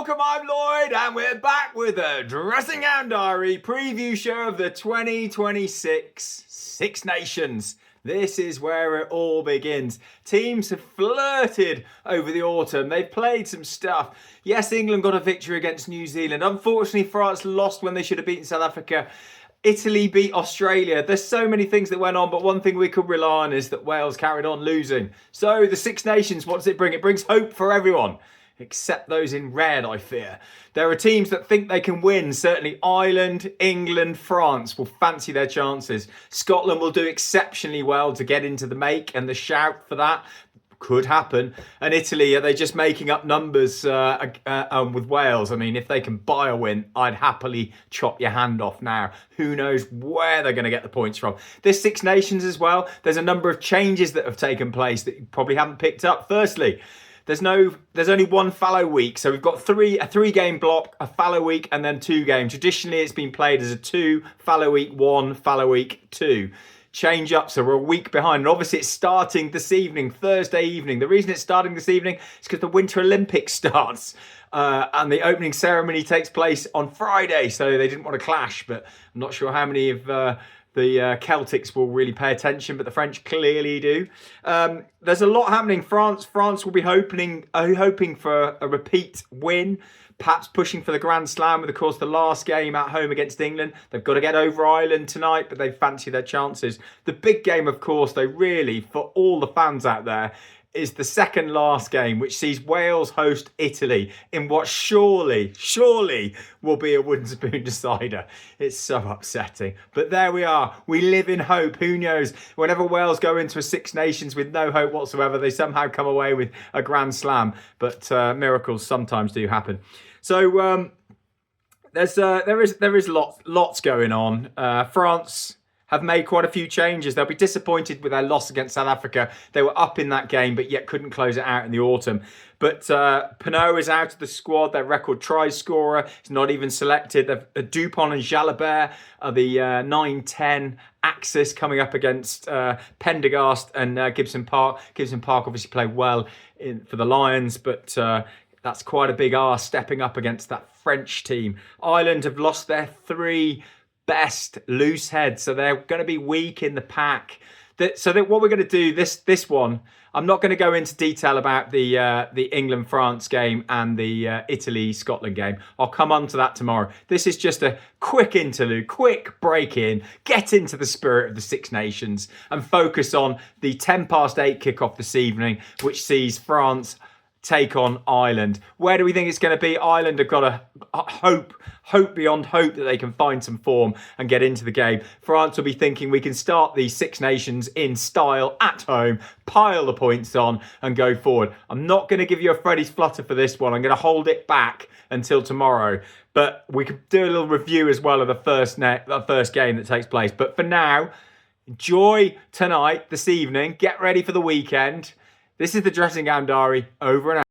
welcome, I'm Lloyd, and we're back with a Dressing Gown Diary preview show of the 2026 Six Nations. This is where it all begins. Teams have flirted over the autumn. They've played some stuff. Yes, England got a victory against New Zealand. Unfortunately, France lost when they should have beaten South Africa. Italy beat Australia. There's so many things that went on, but one thing we could rely on is that Wales carried on losing. So the Six Nations, what does it bring? It brings hope for everyone, except those in red, I fear. There are teams that think they can win. Certainly Ireland, England, France will fancy their chances. Scotland will do exceptionally well to get into the make, and the shout for that could happen. And Italy, are they just making up numbers with Wales? I mean, if they can buy a win, I'd happily chop your hand off now. Who knows where they're going to get the points from. This Six Nations as well, there's a number of changes that have taken place that you probably haven't picked up. Firstly, there's only one fallow week. So we've got a three-game block, a fallow week, and then 2 games. Traditionally, it's been played as a 2 fallow week, 1 fallow week, 2. Change up, so we're a week behind. And obviously it's starting this evening, Thursday evening. The reason it's starting this evening is because the Winter Olympics starts. And the opening ceremony takes place on Friday, so they didn't want to clash. But I'm not sure how many of the Celtics will really pay attention, but the French clearly do. There's a lot happening. France will be hoping for a repeat win, perhaps pushing for the Grand Slam with, of course, the last game at home against England. They've got to get over Ireland tonight, but they fancy their chances. The big game, of course, though, really, for all the fans out there, is the second last game, which sees Wales host Italy in what surely will be a wooden spoon decider. It's so upsetting. But there we are. We live in hope. Who knows? Whenever Wales go into a Six Nations with no hope whatsoever, they somehow come away with a Grand Slam. But miracles sometimes do happen. So there is lots going on. France have made quite a few changes. They'll be disappointed with their loss against South Africa. They were up in that game, but yet couldn't close it out in the autumn. But Pinot is out of the squad. Their record try scorer is not even selected. Dupont and Jalabert are the 9-10 axis coming up against Pendergast and Gibson Park. Gibson Park obviously played well for the Lions, but that's quite a big ask stepping up against that French team. Ireland have lost their 3 best loose heads, so they're going to be weak in the pack. What we're going to do this one, I'm not going to go into detail about the England-France game and the Italy-Scotland game. I'll come on to that tomorrow. This is just a quick interlude, quick break in, get into the spirit of the Six Nations and focus on the 8:10 kickoff this evening, which sees France take on Ireland. Where do we think it's going to be? Ireland have got a hope beyond hope that they can find some form and get into the game. France will be thinking we can start the Six Nations in style at home, pile the points on and go forward. I'm not going to give you a Freddy's flutter for this one. I'm going to hold it back until tomorrow. But we could do a little review as well of the first game that takes place. But for now, enjoy tonight, this evening. Get ready for the weekend. This is the Dressing Gown Diary, over and out.